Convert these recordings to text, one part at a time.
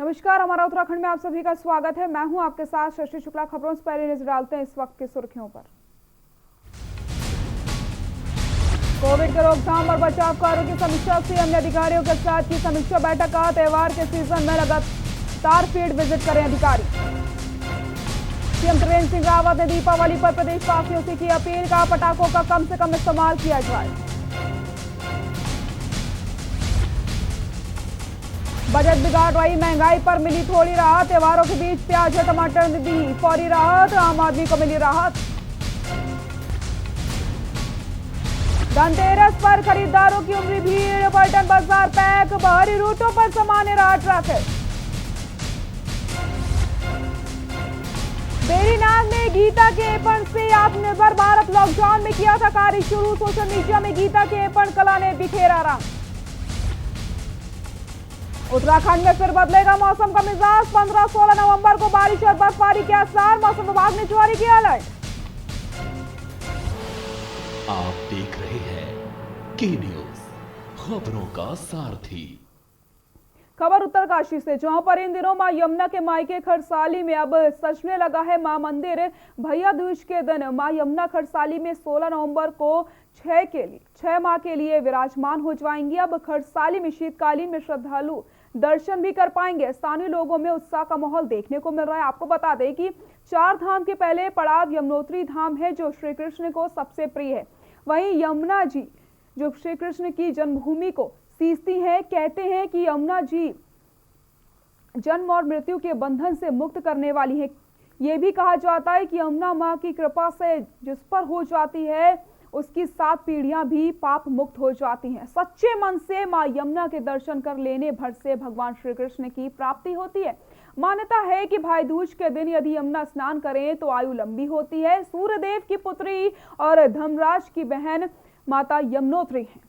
नमस्कार, हमारा उत्तराखंड में आप सभी का स्वागत है। मैं हूं आपके साथ शशि शुक्ला। खबरों से पहले नजर डालते हैं इस वक्त की सुर्खियों पर। कोविड के रोकथाम और बचाव कार्यों की समीक्षा। सीएम ने अधिकारियों के साथ की समीक्षा बैठक। का त्योहार के सीजन में लगातार फील्ड विजिट करें अधिकारी। सीएम त्रिवेंद्र सिंह रावत ने दीपावली पर प्रदेशवासियों से की अपील। का पटाखों का कम से कम इस्तेमाल किया जाए। बजट बिगाड़ रही महंगाई पर मिली थोड़ी राहत। त्योहारों के बीच प्याज और टमाटर ने दी फौरी राहत। आम आदमी को मिली राहत। धनतेरस पर खरीदारों की उमड़ी भीड़। पलटन बाजार पैक। बाहरी रूटों पर सामान्य रहा ट्रैफिक। बेरीनाग में गीता के ऐपण से आत्मनिर्भर भारत। लॉकडाउन में किया था कार्य शुरू। सोशल मीडिया में गीता के ऐपण कला ने बिखेरा रंग। उत्तराखंड में फिर बदलेगा मौसम का मिजाज। 15-16 नवंबर को बारिश और बर्फबारी के आसार। मौसम विभाग ने जारी किया अलर्ट। आप देख रहे हैं के न्यूज, खबरों का सारथी। खबर उत्तरकाशी से, जहां पर इन दिनों मां यमुना के मायके खरसाली में अब सजने लगा है मां मंदिर। भैया दूज के दिन मां यमुना खरसाली में 16 नवंबर को 6 माह के लिए विराजमान हो जाएंगी। अब खरसाली में शीतकालीन में श्रद्धालु दर्शन भी कर पाएंगे। स्थानीय लोगों में उत्साह का माहौल देखने को मिल रहा है। आपको बता दें कि 4 धाम के पहले पड़ाव यमुनोत्री धाम है, जो श्री कृष्ण को सबसे प्रिय है। वहीं यमुना जी जो श्री कृष्ण की जन्मभूमि को सींचती है। कहते हैं कि यमुना जी जन्म और मृत्यु के बंधन से मुक्त करने वाली है। ये भी कहा जाता है कि यमुना माँ की कृपा से जिस पर हो जाती है उसकी 7 पीढ़ियां भी पाप मुक्त हो जाती हैं। सच्चे मन से मां यमुना के दर्शन कर लेने भर से भगवान श्री कृष्ण की प्राप्ति होती है। मान्यता है कि भाई दूज के दिन यदि यमुना स्नान करें तो आयु लंबी होती है। सूर्यदेव की पुत्री और धर्मराज की बहन माता यमुनोत्री हैं।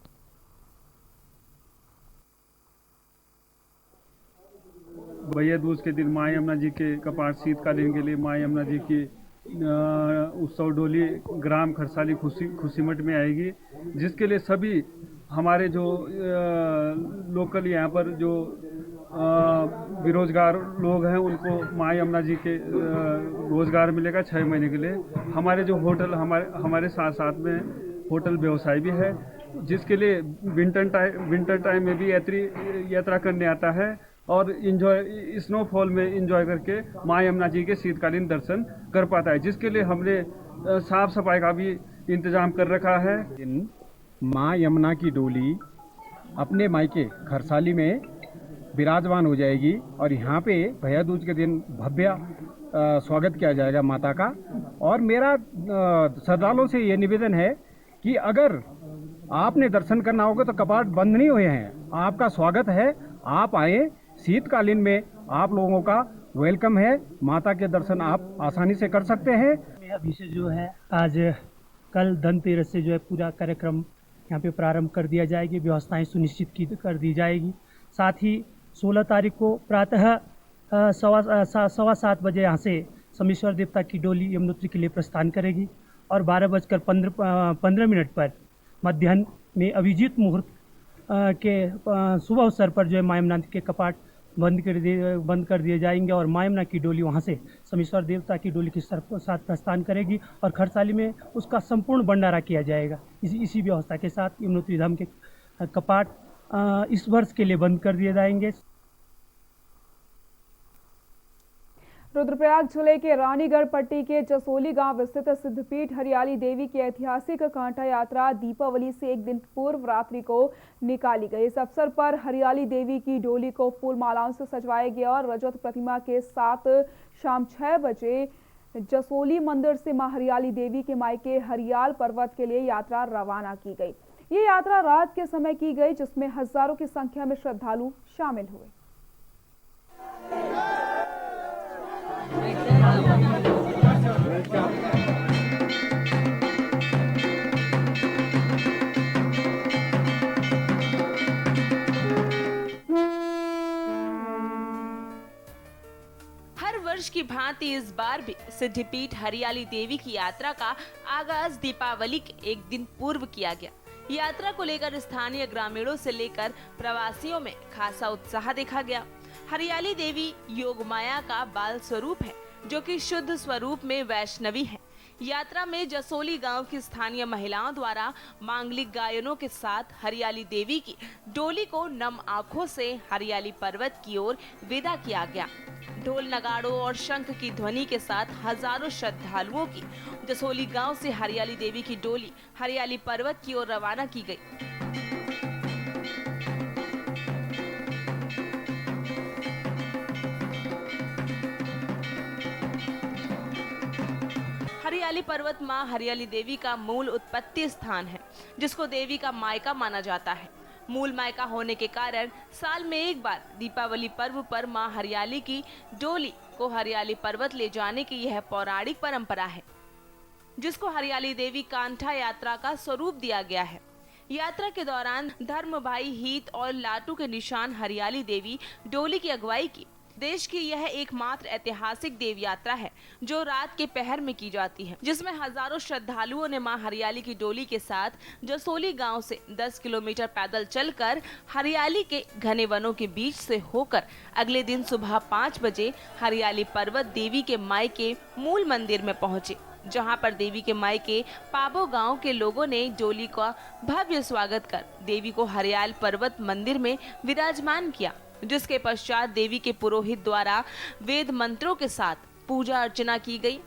भैया दूज के दिन माँ यमुना जी के कपाट शीतकालीन के लिए माँ यमुना जी की उत्सव डोली ग्राम खरसाली खुशीमठ में आएगी, जिसके लिए सभी हमारे जो लोकल यहाँ पर जो बेरोजगार लोग हैं उनको माँ यमुना जी के रोजगार मिलेगा 6 महीने के लिए। हमारे जो होटल हमारे साथ साथ में होटल व्यवसाय भी है, जिसके लिए विंटर टाइम में भी यात्रा करने आता है और स्नोफॉल में एंजॉय करके माँ यमुना जी के शीतकालीन दर्शन कर पाता है, जिसके लिए हमने साफ सफाई का भी इंतजाम कर रखा है। माँ यमुना की डोली अपने मायके खरसाली में विराजमान हो जाएगी और यहाँ पे भैया दूज के दिन भव्य स्वागत किया जाएगा माता का। और मेरा श्रद्धालुओं से ये निवेदन है कि अगर आपने दर्शन करना होगा तो कपाट बंद नहीं हुए हैं, आपका स्वागत है, आप आए। शीतकालीन में आप लोगों का वेलकम है। माता के दर्शन आप आसानी से कर सकते हैं। अभी से जो है आज कल धनतेरस से जो है पूरा कार्यक्रम यहाँ पे प्रारंभ कर दिया जाएगी। व्यवस्थाएं सुनिश्चित कर दी जाएगी। साथ ही 16 तारीख को प्रातः 7:15 बजे यहाँ से समेश्वर देवता की डोली यमुनोत्री के लिए प्रस्थान करेगी और 12:15 पर मध्याह्न में अभिजीत मुहूर्त के शुभ अवसर पर जो है माँ यमुना के कपाट बंद कर दिए जाएंगे और माँ यमुना की डोली वहाँ से समेश्वर देवता की डोली के साथ प्रस्थान करेगी और खरसाली में उसका संपूर्ण भंडारा किया जाएगा। इसी व्यवस्था के साथ यमुनोत्री धाम के कपाट इस वर्ष के लिए बंद कर दिए जाएंगे। रुद्रप्रयाग जिले के रानीगढ़ पट्टी के जसोली गांव स्थित सिद्धपीठ हरियाली देवी की ऐतिहासिक कांटा यात्रा दीपावली से एक दिन पूर्व रात्रि को निकाली गई। इस अवसर पर हरियाली देवी की डोली को फूल मालाओं से सजवाया गया और रजत प्रतिमा के साथ शाम 6 बजे जसोली मंदिर से मां हरियाली देवी के मायके हरियाल पर्वत के लिए यात्रा रवाना की गई। ये यात्रा रात के समय की गई, जिसमें हजारों की संख्या में श्रद्धालु शामिल हुए। हर वर्ष की भांति इस बार भी सिद्धपीठ हरियाली देवी की यात्रा का आगाज दीपावली के एक दिन पूर्व किया गया। यात्रा को लेकर स्थानीय ग्रामीणों से लेकर प्रवासियों में खासा उत्साह देखा गया। हरियाली देवी योग माया का बाल स्वरूप है, जो कि शुद्ध स्वरूप में वैष्णवी है। यात्रा में जसोली गांव की स्थानीय महिलाओं द्वारा मांगलिक गायनों के साथ हरियाली देवी की डोली को नम आंखों से हरियाली पर्वत की ओर विदा किया गया। ढोल नगाड़ों और शंख की ध्वनि के साथ हजारों श्रद्धालुओं की जसोली गांव से हरियाली देवी की डोली हरियाली पर्वत की ओर रवाना की गई। हरियाली पर्वत मां हरियाली देवी का मूल उत्पत्ति स्थान है, जिसको देवी का मायका माना जाता है। मूल मायका होने के कारण साल में एक बार दीपावली पर्व पर मां हरियाली की डोली को हरियाली पर्वत ले जाने की यह पौराणिक परंपरा है, जिसको हरियाली देवी कांठा यात्रा का स्वरूप दिया गया है। यात्रा के दौरान धर्म भाई हीत और लाटू के निशान हरियाली देवी डोली की अगुवाई की। देश की यह एकमात्र ऐतिहासिक देव यात्रा है जो रात के पहर में की जाती है, जिसमें हजारों श्रद्धालुओं ने मां हरियाली की डोली के साथ जसोली गांव से 10 किलोमीटर पैदल चलकर हरियाली के घने वनों के बीच से होकर अगले दिन सुबह 5 बजे हरियाली पर्वत देवी के मायके मूल मंदिर में पहुंचे, जहां पर देवी के मायके पाबो गांव के लोगों ने डोली का भव्य स्वागत कर देवी को हरियाल पर्वत मंदिर में विराजमान किया, जिसके पश्चात देवी के पुरोहित द्वारा वेद मंत्रों के साथ पूजा अर्चना की गई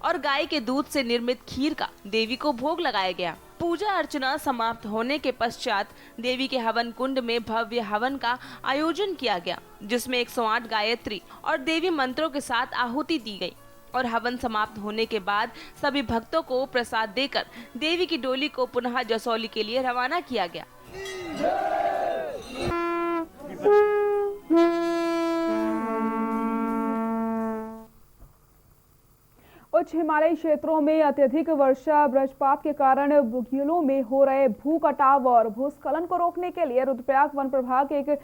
और गाय के दूध से निर्मित खीर का देवी को भोग लगाया गया। पूजा अर्चना समाप्त होने के पश्चात देवी के हवन कुंड में भव्य हवन का आयोजन किया गया, जिसमें 108 गायत्री और देवी मंत्रों के साथ आहुति दी गई और हवन समाप्त होने के बाद सभी भक्तों को प्रसाद देकर देवी की डोली को पुनः जसोली के लिए रवाना किया गया। उच्च हिमालयी क्षेत्रों में अत्यधिक वर्षा वज्रपात के कारण बुग्यालों में हो रहे भू कटाव और भूस्खलन को रोकने के लिए रुद्रप्रयाग वन प्रभाग एक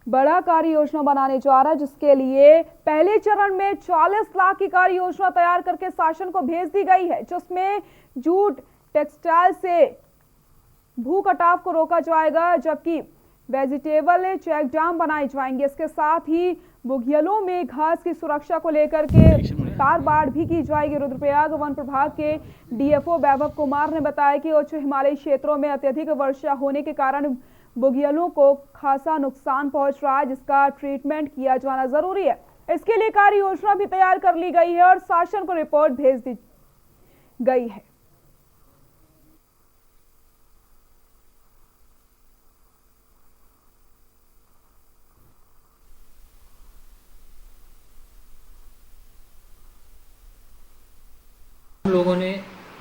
बड़ा कार्य योजना बनाने जा रहा है, जिसके लिए पहले चरण में 40 लाख की कार्य योजना तैयार करके शासन को भेज दी गई है, जिसमें जूट टेक्सटाइल से भू कटाव को रोका जाएगा, जबकि वेजिटेबल चेक डैम बनाए जाएंगे। इसके साथ ही बुग्यालों में घास की सुरक्षा को लेकर के तार बाड़ भी की जाएगी। रुद्रप्रयाग वन प्रभाग के डीएफओ वैभव कुमार ने बताया कि उच्च हिमालयी क्षेत्रों में अत्यधिक वर्षा होने के कारण बुग्यालों को खासा नुकसान पहुंच रहा है, जिसका ट्रीटमेंट किया जाना जरूरी है। इसके लिए कार्य योजना भी तैयार कर ली गई है और शासन को रिपोर्ट भेज दी गई है। हम लोगों ने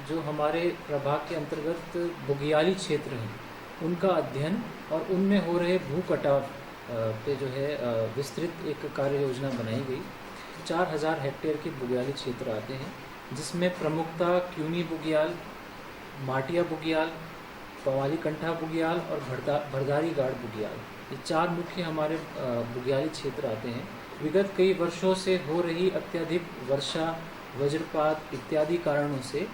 जो हमारे प्रभाग के अंतर्गत बुग्याली क्षेत्र हैं उनका अध्ययन और उनमें हो रहे भू कटाव पे जो है विस्तृत एक कार्य योजना बनाई गई। 4000 हेक्टेयर के बुग्याली क्षेत्र आते हैं, जिसमें प्रमुखता क्यूनी बुग्याल, माटिया बुग्याल, पवाली कंठा बुग्याल और भरदारी गाड़ बुग्याल, ये 4 मुख्य हमारे बुग्याली क्षेत्र आते हैं। विगत कई वर्षों से हो रही अत्यधिक वर्षा, वज्रपात इत्यादि कारणों से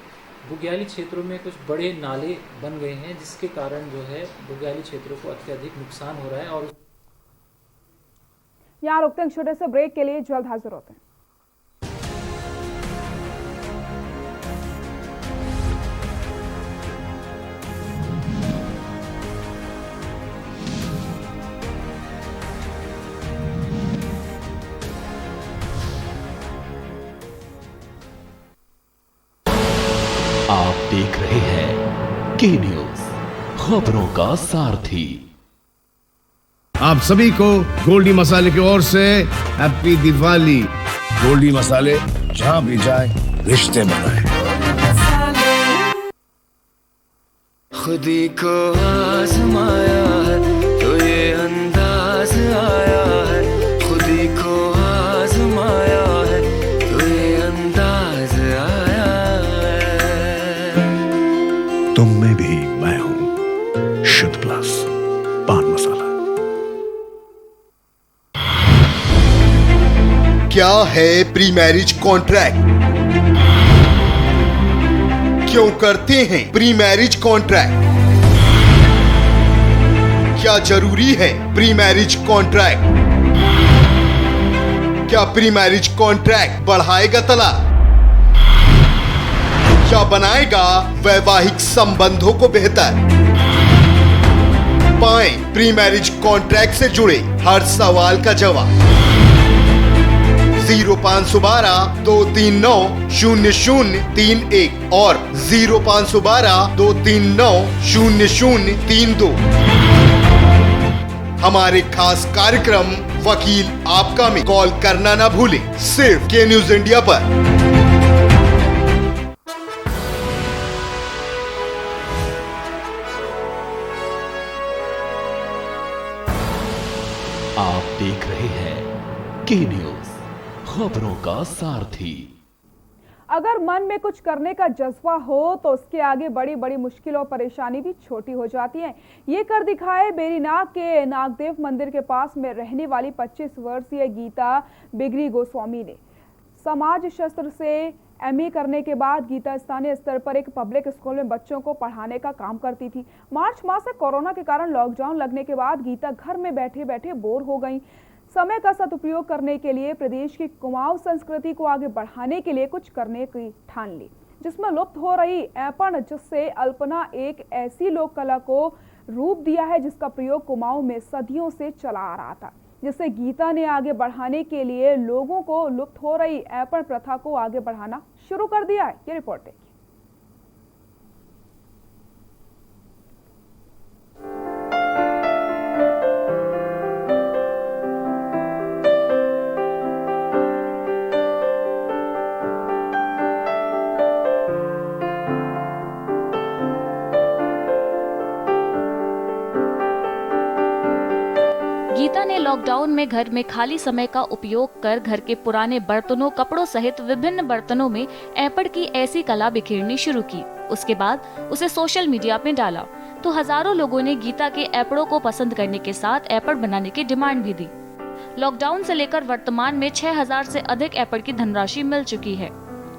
बुग्याली क्षेत्रों में कुछ बड़े नाले बन गए हैं, जिसके कारण जो है बुग्याली क्षेत्रों को अत्यधिक नुकसान हो रहा है। और यहाँ रुकते हैं छोटे से ब्रेक के लिए, जल्द हाजिर होते हैं। आप देख रहे हैं के न्यूज, खबरों का सारथी। आप सभी को गोल्डी मसाले की ओर से हैप्पी दिवाली। गोल्डी मसाले, जहां भी जाए रिश्ते बनाए। खुदी को आजमाया है तो ये अंदाज आया है, खुदी को आजमाया है तो ये अंदाज आया है। तुम में भी मैं हूं, शुद्ध प्लस पान मसाला। क्या है प्री मैरिज कॉन्ट्रैक्ट? क्यों करते हैं प्री मैरिज कॉन्ट्रैक्ट? क्या जरूरी है प्री मैरिज कॉन्ट्रैक्ट? क्या प्री मैरिज कॉन्ट्रैक्ट बढ़ाएगा तलाक या बनाएगा वैवाहिक संबंधों को बेहतर? पाएं प्री मैरिज कॉन्ट्रैक्ट से जुड़े हर सवाल का जवाब। 0512-239-0031 और 0512-239-0032। हमारे खास कार्यक्रम वकील आपका में कॉल करना ना भूलें, सिर्फ के न्यूज इंडिया पर। आप देख रहे हैं के न्यूज, खबरों का सारथी। अगर मन में कुछ करने का जज्बा हो तो उसके आगे बड़ी बड़ी मुश्किल और परेशानी भी छोटी हो जाती हैं। ये कर दिखाए बेरीनाग के नागदेव मंदिर के पास में रहने वाली 25 वर्षीय गीता बिगरी गोस्वामी ने। समाज शास्त्र से एमए करने के बाद गीता स्थानीय स्तर पर एक पब्लिक स्कूल में बच्चों को पढ़ाने का काम करती थी। मार्च माह से कोरोना के कारण लॉकडाउन लगने के बाद गीता घर में बैठे बैठे बोर हो गई। समय का सदुपयोग करने के लिए प्रदेश की कुमाऊं संस्कृति को आगे बढ़ाने के लिए कुछ करने की ठान ली, जिसमें लुप्त हो रही ऐपण जिससे अल्पना एक ऐसी लोक कला को रूप दिया है जिसका प्रयोग कुमाऊं में सदियों से चला आ रहा था, जिससे गीता ने आगे बढ़ाने के लिए लोगों को लुप्त हो रही ऐपण प्रथा को आगे बढ़ाना शुरू कर दिया है। ये रिपोर्ट देखिए। गीता ने लॉकडाउन में घर में खाली समय का उपयोग कर घर के पुराने बर्तनों, कपड़ों सहित विभिन्न बर्तनों में ऐपड़ की ऐसी कला बिखेरनी शुरू की। उसके बाद उसे सोशल मीडिया में डाला तो हजारों लोगों ने गीता के ऐपड़ों को पसंद करने के साथ ऐपड़ बनाने की डिमांड भी दी। लॉकडाउन से लेकर वर्तमान में 6000 से अधिक ऐपड़ की धनराशि मिल चुकी है।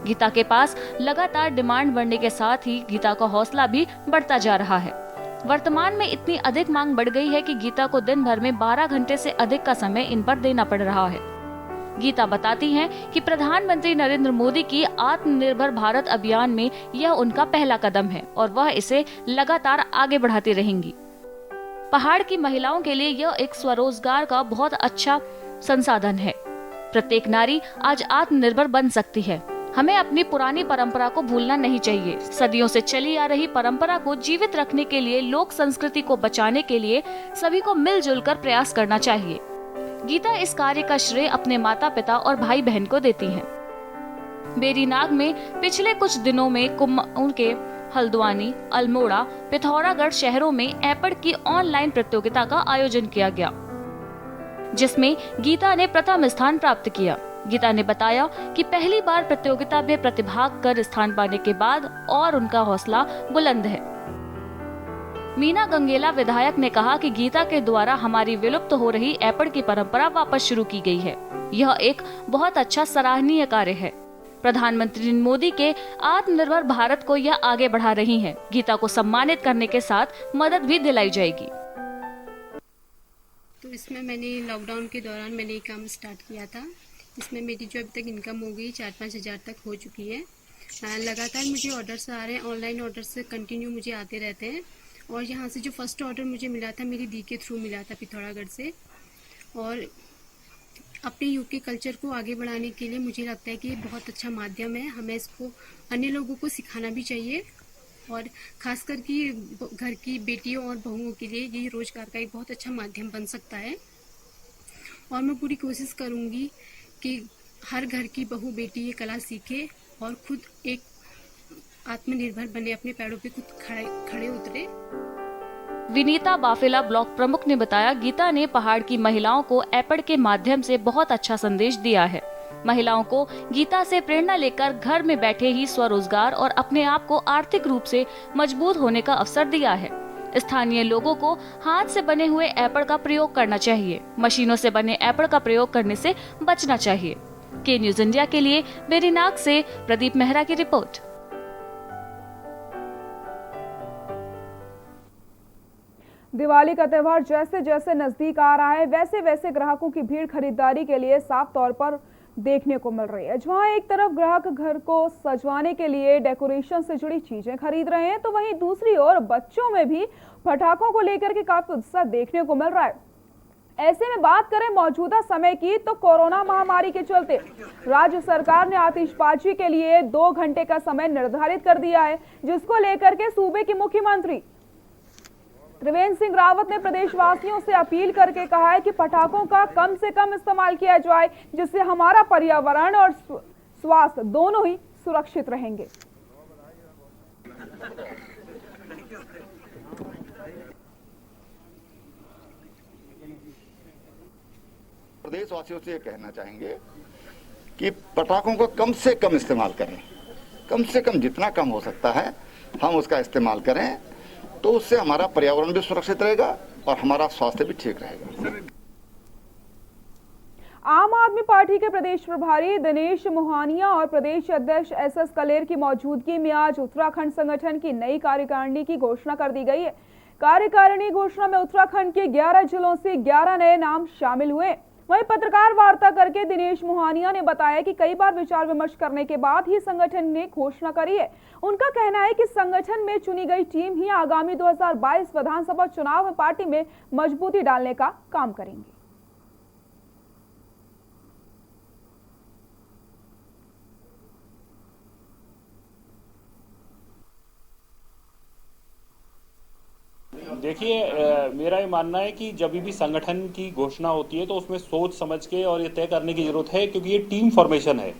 गीता के पास लगातार डिमांड बढ़ने के साथ ही गीता का हौसला भी बढ़ता जा रहा है। वर्तमान में इतनी अधिक मांग बढ़ गई है कि गीता को दिन भर में 12 घंटे से अधिक का समय इन पर देना पड़ रहा है। गीता बताती हैं कि प्रधानमंत्री नरेंद्र मोदी की आत्मनिर्भर भारत अभियान में यह उनका पहला कदम है और वह इसे लगातार आगे बढ़ाती रहेंगी। पहाड़ की महिलाओं के लिए यह एक स्वरोजगार का बहुत अच्छा संसाधन है। प्रत्येक नारी आज आत्मनिर्भर बन सकती है। हमें अपनी पुरानी परंपरा को भूलना नहीं चाहिए। सदियों से चली आ रही परंपरा को जीवित रखने के लिए, लोक संस्कृति को बचाने के लिए सभी को मिलजुल कर प्रयास करना चाहिए। गीता इस कार्य का श्रेय अपने माता पिता और भाई बहन को देती हैं। बेरीनाग में पिछले कुछ दिनों में कुमाऊं के हल्द्वानी, अल्मोड़ा, पिथौरागढ़ शहरों में ऐपड़ की ऑनलाइन प्रतियोगिता का आयोजन किया गया, जिसमें गीता ने प्रथम स्थान प्राप्त किया। गीता ने बताया कि पहली बार प्रतियोगिता में प्रतिभाग कर स्थान पाने के बाद और उनका हौसला बुलंद है। मीना गंगेला विधायक ने कहा कि गीता के द्वारा हमारी विलुप्त हो रही ऐपड़ की परंपरा वापस शुरू की गई है। यह एक बहुत अच्छा सराहनीय कार्य है। प्रधानमंत्री मोदी के आत्मनिर्भर भारत को यह आगे बढ़ा रही हैं। गीता को सम्मानित करने के साथ मदद भी दिलाई जाएगी। तो इसमें मैंने लॉकडाउन के दौरान मैंने ये काम स्टार्ट किया था। इसमें मेरी जो अभी तक इनकम हो गई 4-5 हज़ार तक हो चुकी है। लगातार मुझे ऑर्डर्स आ रहे हैं, ऑनलाइन ऑर्डर्स से कंटिन्यू मुझे आते रहते हैं। और यहाँ से जो फर्स्ट ऑर्डर मुझे मिला था मेरी दी के थ्रू मिला था पिथौरागढ़ से। और अपने यूके कल्चर को आगे बढ़ाने के लिए मुझे लगता है कि ये बहुत अच्छा माध्यम है। हमें इसको अन्य लोगों को सिखाना भी चाहिए और खासकर कि घर की बेटियों और बहुओं के लिए ये रोजगार का एक बहुत अच्छा माध्यम बन सकता है। और मैं पूरी कोशिश करूँगी कि हर घर की बहू बेटी ये कला सीखे और खुद एक आत्मनिर्भर बने, अपने पैरों पे खुद खड़े उतरे। विनीता बाफेला ब्लॉक प्रमुख ने बताया, गीता ने पहाड़ की महिलाओं को ऐपड़ के माध्यम से बहुत अच्छा संदेश दिया है। महिलाओं को गीता से प्रेरणा लेकर घर में बैठे ही स्वरोजगार और अपने आप को आर्थिक रूप से मजबूत होने का अवसर दिया है। स्थानीय लोगों को हाथ से बने हुए ऐपड़ का प्रयोग करना चाहिए। मशीनों से बने ऐपड़ का प्रयोग करने से बचना चाहिए। के न्यूज इंडिया के लिए बेरीनाग से प्रदीप मेहरा की रिपोर्ट। दिवाली का त्यौहार जैसे जैसे नजदीक आ रहा है वैसे वैसे ग्राहकों की भीड़ खरीदारी के लिए साफ तौर पर देखने को मिल रही है। जहां एक तरफ ग्राहक घर को सजवाने के लिए डेकोरेशन से जुड़ी चीजें खरीद रहे हैं, तो वहीं दूसरी ओर बच्चों में भी पटाखों को लेकर के काफी उत्साह देखने को मिल रहा है। ऐसे में बात करें मौजूदा समय की, तो कोरोना महामारी के चलते राज्य सरकार ने आतिशबाजी के लिए 2 घंटे का समय निर्धारित कर दिया है, जिसको लेकर के सूबे के मुख्यमंत्री त्रिवेंद्र सिंह रावत ने प्रदेशवासियों से अपील करके कहा है कि पटाखों का कम से कम इस्तेमाल किया जाए, जिससे हमारा पर्यावरण और स्वास्थ्य दोनों ही सुरक्षित रहेंगे। प्रदेशवासियों से ये कहना चाहेंगे कि पटाखों को कम से कम इस्तेमाल करें, कम से कम जितना कम हो सकता है हम उसका इस्तेमाल करें, तो उससे हमारा पर्यावरण भी सुरक्षित रहेगा और हमारा स्वास्थ्य भी ठीक रहेगा। आम आदमी पार्टी के प्रदेश प्रभारी दिनेश मोहानिया और प्रदेश अध्यक्ष एस कलेर की मौजूदगी में आज उत्तराखंड संगठन की नई कार्यकारिणी की घोषणा कर दी गई है। कार्यकारिणी घोषणा में उत्तराखंड के 11 जिलों से 11 नए नाम शामिल हुए। वहीं पत्रकार वार्ता करके दिनेश मोहानिया ने बताया कि कई बार विचार विमर्श करने के बाद ही संगठन ने घोषणा करी है। उनका कहना है कि संगठन में चुनी गई टीम ही आगामी 2022 विधानसभा चुनाव में पार्टी में मजबूती डालने का काम करेंगी। देखिए, मेरा ये मानना है कि जब भी संगठन की घोषणा होती है तो उसमें सोच समझ के और ये तय करने की जरूरत है, क्योंकि ये टीम फॉर्मेशन है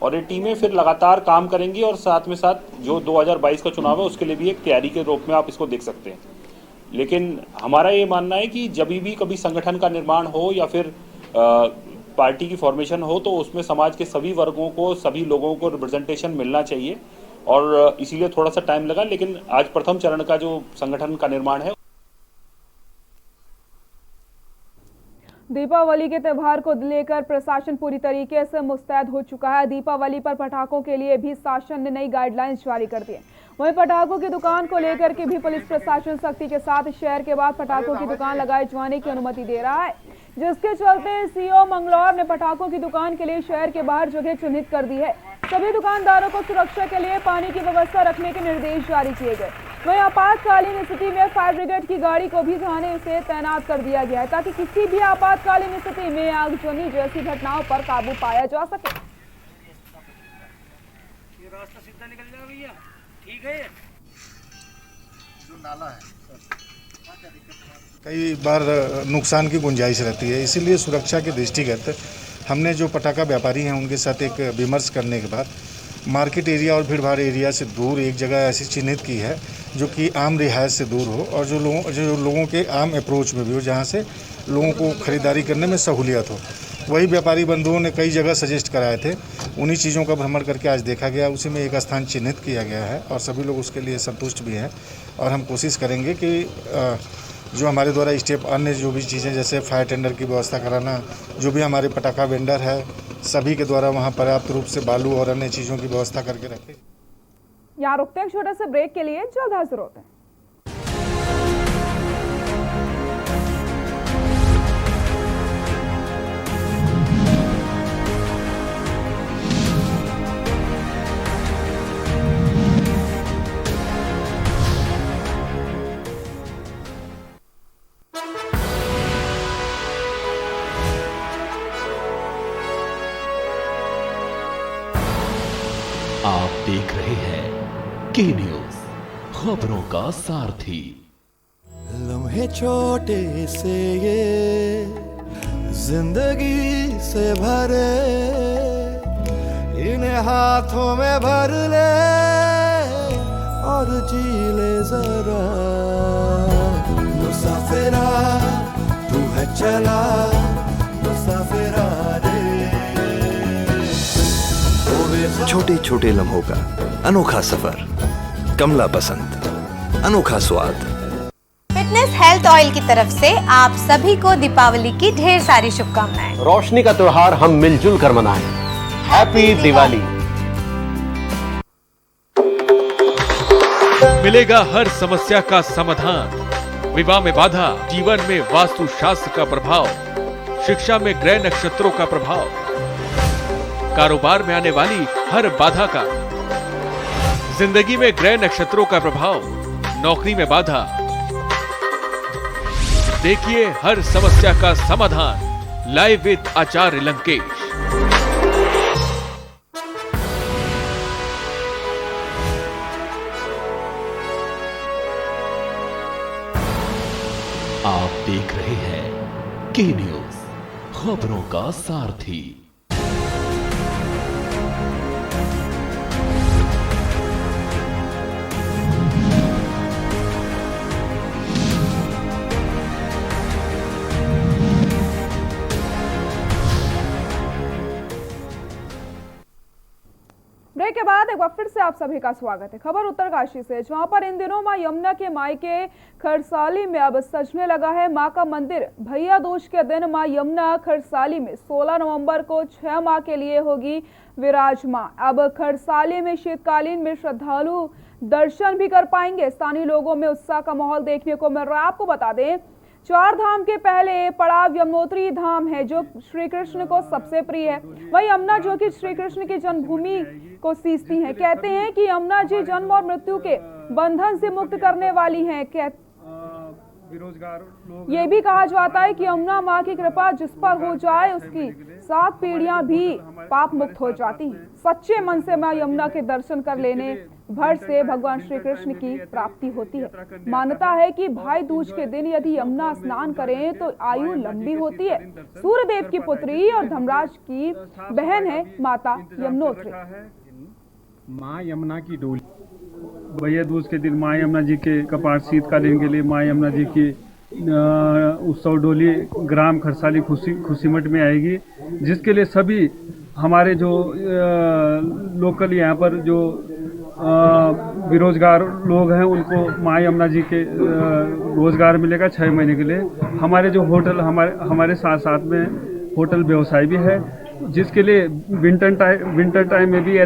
और ये टीमें फिर लगातार काम करेंगी और साथ में साथ जो 2022 का चुनाव है उसके लिए भी एक तैयारी के रूप में आप इसको देख सकते हैं। लेकिन हमारा ये मानना है कि जब भी कभी संगठन का निर्माण हो या फिर पार्टी की फॉर्मेशन हो तो उसमें समाज के सभी वर्गों को, सभी लोगों को रिप्रेजेंटेशन मिलना चाहिए और इसीलिए थोड़ा सा टाइम लगा। लेकिन आज प्रथम चरण का जो संगठन का निर्माण है। दीपावली के त्यौहार को लेकर प्रशासन पूरी तरीके से मुस्तैद हो चुका है। दीपावली पर पटाखों के लिए भी शासन ने नई गाइडलाइंस जारी कर दी है। वहीं पटाखों की दुकान को लेकर के भी पुलिस प्रशासन सख्ती के साथ शहर के बाद पटाखों की दुकान लगाए जाने की अनुमति दे रहा है, जिसके चलते सीओ मंगलौर ने पटाखों की दुकान के लिए शहर के बाहर जगह चिन्हित कर दी है। सभी दुकानदारों को सुरक्षा के लिए पानी की व्यवस्था रखने के निर्देश जारी किए गए। वहीं आपातकालीन स्थिति में फायर ब्रिगेड की गाड़ी को भी थाने से तैनात कर दिया गया है, ताकि किसी भी आपातकालीन स्थिति में आगजनी जैसी घटनाओं पर काबू पाया जा सके। ये रास्ता सीधा निकल जाएगा भैया, ठीक है। जो नाला है कई बार नुकसान की गुंजाइश रहती है, इसीलिए सुरक्षा के दृष्टिगत हमने जो पटाखा व्यापारी हैं उनके साथ एक विमर्श करने के बाद मार्केट एरिया और भीड़भाड़ एरिया से दूर एक जगह ऐसी चिन्हित की है जो कि आम रिहायत से दूर हो और जो लोगों के आम अप्रोच में भी हो, जहाँ से लोगों को खरीदारी करने में सहूलियत हो। वही व्यापारी बंधुओं ने कई जगह सजेस्ट कराए थे, उन्हीं चीज़ों का भ्रमण करके आज देखा गया, उसी में एक स्थान चिन्हित किया गया है और सभी लोग उसके लिए संतुष्ट भी हैं। और हम कोशिश करेंगे कि जो हमारे द्वारा स्टेप अन्य जो भी चीज़ें जैसे फायर टेंडर की व्यवस्था कराना, जो भी हमारे पटाखा वेंडर है सभी के द्वारा वहाँ पर्याप्त रूप से बालू और अन्य चीज़ों की व्यवस्था करके रखें। यहाँ रुकते हैं छोटे से ब्रेक के लिए, जल्द हाजिर होते हैं। आप देख रहे हैं के न्यूज, खबरों का सारथी। लम्हे छोटे से ये जिंदगी से भरे, इन्हें हाथों में भर ले और जी ले जरा। मुसाफिरा तू है चला, मुसाफिरा रे। छोटे छोटे लम्हों का अनोखा सफर, कमला पसंद, अनोखा स्वाद। फिटनेस हेल्थ ऑयल की तरफ से आप सभी को दीपावली की ढेर सारी शुभकामनाएं। रोशनी का त्योहार हम मिलजुल कर मनाएं। हैप्पी दिवाली। मिलेगा हर समस्या का समाधान, विवाह में बाधा, जीवन में वास्तु शास्त्र का प्रभाव, शिक्षा में ग्रह नक्षत्रों का प्रभाव, कारोबार में आने वाली हर बाधा का, जिंदगी में ग्रह नक्षत्रों का प्रभाव, नौकरी में बाधा। देखिए हर समस्या का समाधान लाइव विद आचार्य लंकेश। आप देख रहे हैं के न्यूज, खबरों का सारथी। ब्रेक के बाद एक बार फिर से आप सभी का स्वागत है। खबर उत्तरकाशी से, जहां पर इन दिनों मां यमुना के मायके खरसाली में अब सजने लगा है मां का मंदिर। भैया दूज के दिन मां यमुना खरसाली में 16 नवंबर को 6 माह के लिए होगी विराजमान। अब खरसाली में शीतकालीन में श्रद्धालु दर्शन भी कर पाएंगे। स्थानीय लोगों में उत्साह का माहौल देखने को मिल रहा है। आपको बता दें, 4 धाम के पहले पड़ाव यमुनोत्री धाम है, जो श्री कृष्ण को सबसे प्रिय है। वही यमुना, जो कि श्री कृष्ण की जन्मभूमि को सींचती है। कहते हैं कि यमुना जी जन्म और मृत्यु के बंधन से मुक्त करने वाली हैं। ये भी कहा जाता है कि यमुना माँ की कृपा जिस पर हो जाए, उसकी 7 पीढ़ियां भी पाप मुक्त हो जाती हैं। सच्चे मन से माँ यमुना के दर्शन कर लेने भर से भगवान श्री कृष्ण की प्राप्ति होती है। मान्यता है कि भाई दूज के दिन यदि यमुना स्नान करें तो आयु लंबी होती है। सूर्य देव की पुत्री और धर्मराज की बहन है माता यमुनोत्री। माँ यमुना की डोली। भैया दूज के दिन माँ यमुना जी के कपाट शीतकालीन के लिए माँ यमुना जी की उत्सव डोली ग्राम खरसाली खुशीमठ में आएगी, जिसके लिए सभी हमारे जो लोकल यहाँ पर जो बेरोजगार लोग हैं उनको माँ यमुना जी के रोजगार मिलेगा 6 महीने के लिए। हमारे जो होटल हमारे साथ में होटल व्यवसाय भी है, जिसके लिए विंटर टाइम में भी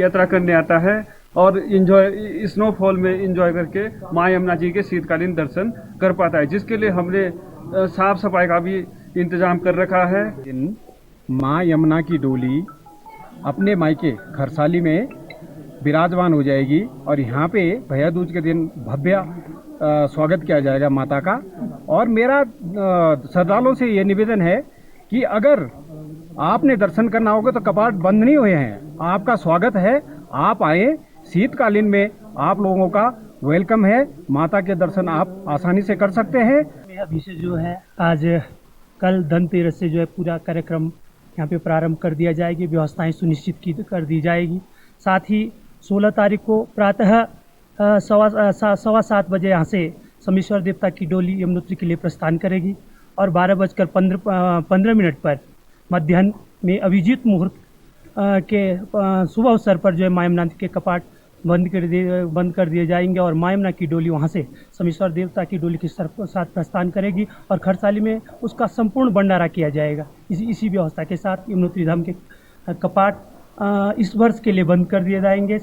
यात्रा करने आता है और स्नोफॉल में एंजॉय करके माँ यमुना जी के शीतकालीन दर्शन कर पाता है, जिसके लिए हमने साफ सफाई का भी इंतजाम कर रखा है। माँ यमुना की डोली अपने मायके खरसाली में विराजमान हो जाएगी और यहाँ पे भैया दूज के दिन भव्य स्वागत किया जाएगा माता का। और मेरा श्रद्धालुओं से ये निवेदन है कि अगर आपने दर्शन करना होगा तो कपाट बंद नहीं हुए हैं, आपका स्वागत है, आप आए। शीतकालीन में आप लोगों का वेलकम है। माता के दर्शन आप आसानी से कर सकते हैं। अभी से जो है आज कल धनतेरस से जो है पूरा कार्यक्रम यहाँ पे प्रारंभ कर दिया जाएगी, व्यवस्थाएं सुनिश्चित कर दी जाएगी। साथ ही 16 तारीख को प्रातः 7:15 बजे यहाँ से समेश्वर देवता की डोली यमुनोत्री के लिए प्रस्थान करेगी और 12:15 पर मध्याह्न में अभिजीत मुहूर्त के शुभ अवसर पर जो है माँ यमुना के कपाट बंद कर दिए जाएंगे और माँ यमुना की डोली वहाँ से समेश्वर देवता की डोली के साथ प्रस्थान करेगी और खरसाली में उसका संपूर्ण भंडारा किया जाएगा। इसी व्यवस्था के साथ यमुनोत्री धाम के कपाट इस वर्ष के लिए बंद कर दिए जाएंगे।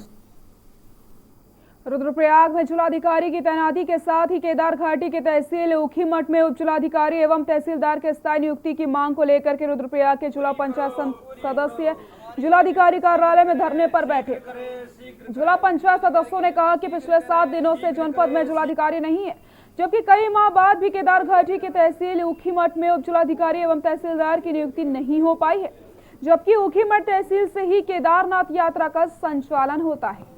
रुद्रप्रयाग में जिलाधिकारी की तैनाती के साथ ही केदार घाटी के तहसील ऊखीमठ में उप जिलाधिकारी एवं तहसीलदार के स्थायी नियुक्ति की मांग को लेकर के रुद्रप्रयाग के जिला पंचायत सदस्य जिलाधिकारी कार्यालय में धरने पर बैठे। जिला पंचायत सदस्यों ने कहा कि पिछले 7 दिनों से जनपद में जिलाधिकारी नहीं है, जबकि कई माह बाद भी केदार घाटी के तहसील ऊखीमठ में उप जिलाधिकारी एवं तहसीलदार की नियुक्ति नहीं हो पाई है, जबकि ऊखीमठ तहसील से ही केदारनाथ यात्रा का संचालन होता है।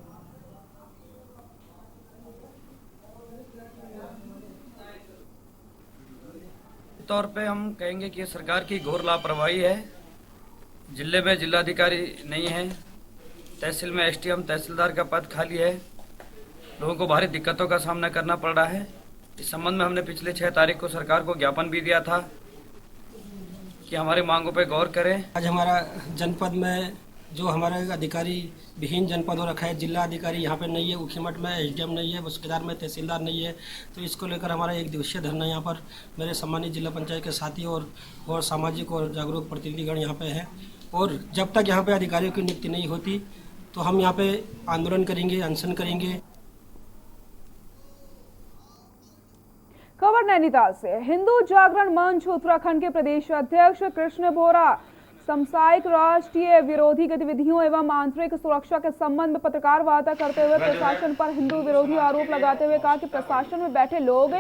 तौर पे हम कहेंगे कि सरकार की घोर लापरवाही है। जिले में जिलाधिकारी नहीं है, तहसील में एसडीएम तहसीलदार का पद खाली है, लोगों को भारी दिक्कतों का सामना करना पड़ रहा है। इस संबंध में हमने पिछले 6 तारीख को सरकार को ज्ञापन भी दिया था कि हमारी मांगों पर गौर करें। आज हमारा जनपद में जो हमारे अधिकारी विहीन जनपद हो रखा है, जिला अधिकारी यहाँ पे नहीं है, ऊखीमठ में एसडीएम नहीं है, बसकेदार में तहसीलदार नहीं है, तो इसको लेकर हमारा 1 दिवसीय धरना यहाँ पर मेरे सम्मानित जिला पंचायत के साथी और सामाजिक और जागरूक प्रतिनिधिगण यहाँ पे हैं। और जब तक यहाँ पे अधिकारियों की नियुक्ति नहीं होती तो हम यहाँ पे आंदोलन करेंगे, अनशन करेंगे। खबर नैनीताल से। हिंदू जागरण मंच उत्तराखंड के प्रदेश अध्यक्ष कृष्ण बोरा सामुदायिक राष्ट्रीय विरोधी गतिविधियों एवं आंतरिक सुरक्षा के संबंध में पत्रकार वार्ता करते हुए प्रशासन पर हिंदू विरोधी आरोप लगाते हुए कहा कि प्रशासन में बैठे लोग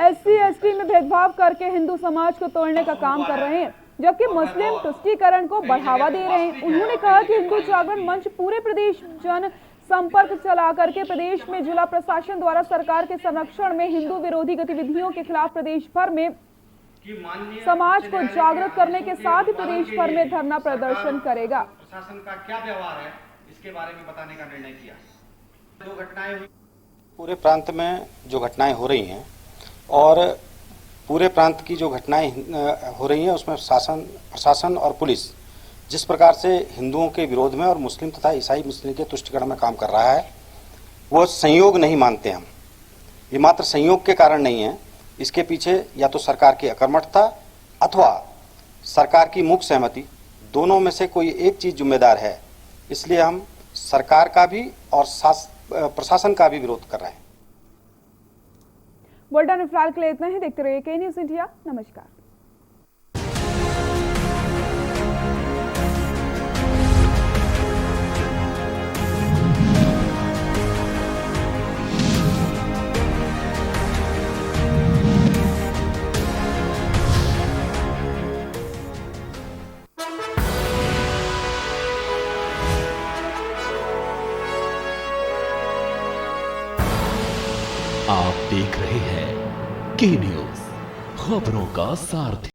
SC/ST में भेदभाव करके हिंदू समाज को तोड़ने का काम कर रहे हैं, जबकि मुस्लिम तुष्टीकरण को बढ़ावा दे रहे हैं। उन्होंने कहा कि हिंदू जागरण मंच पूरे प्रदेश जन संपर्क चला करके प्रदेश में जिला प्रशासन द्वारा सरकार के संरक्षण में हिंदू विरोधी गतिविधियों के खिलाफ प्रदेश भर में समाज को जागृत करने के साथ ही प्रदेश भर में धरना प्रदर्शन करेगा। प्रशासन का क्या व्यवहार है इसके बारे में बताने का निर्णय किया। जो घटनाएं हुई पूरे प्रांत में जो घटनाएं हो रही हैं और पूरे प्रांत की जो घटनाएं हो रही हैं उसमें प्रशासन और पुलिस जिस प्रकार से हिंदुओं के विरोध में और मुस्लिम तथा ईसाई मुस्लिम के तुष्टिकरण में काम कर रहा है वो संयोग नहीं मानते हम। ये मात्र संयोग के कारण नहीं है, इसके पीछे या तो सरकार की अकर्मठता अथवा सरकार की मूक सहमति, दोनों में से कोई एक चीज जिम्मेदार है। इसलिए हम सरकार का भी और प्रशासन का भी विरोध कर रहे हैं। बुलेटिन में फिलहाल के लिए इतना ही। देखते रहिए K-News इंडिया। नमस्कार। आप देख रहे हैं K-News, खबरों का सारथी।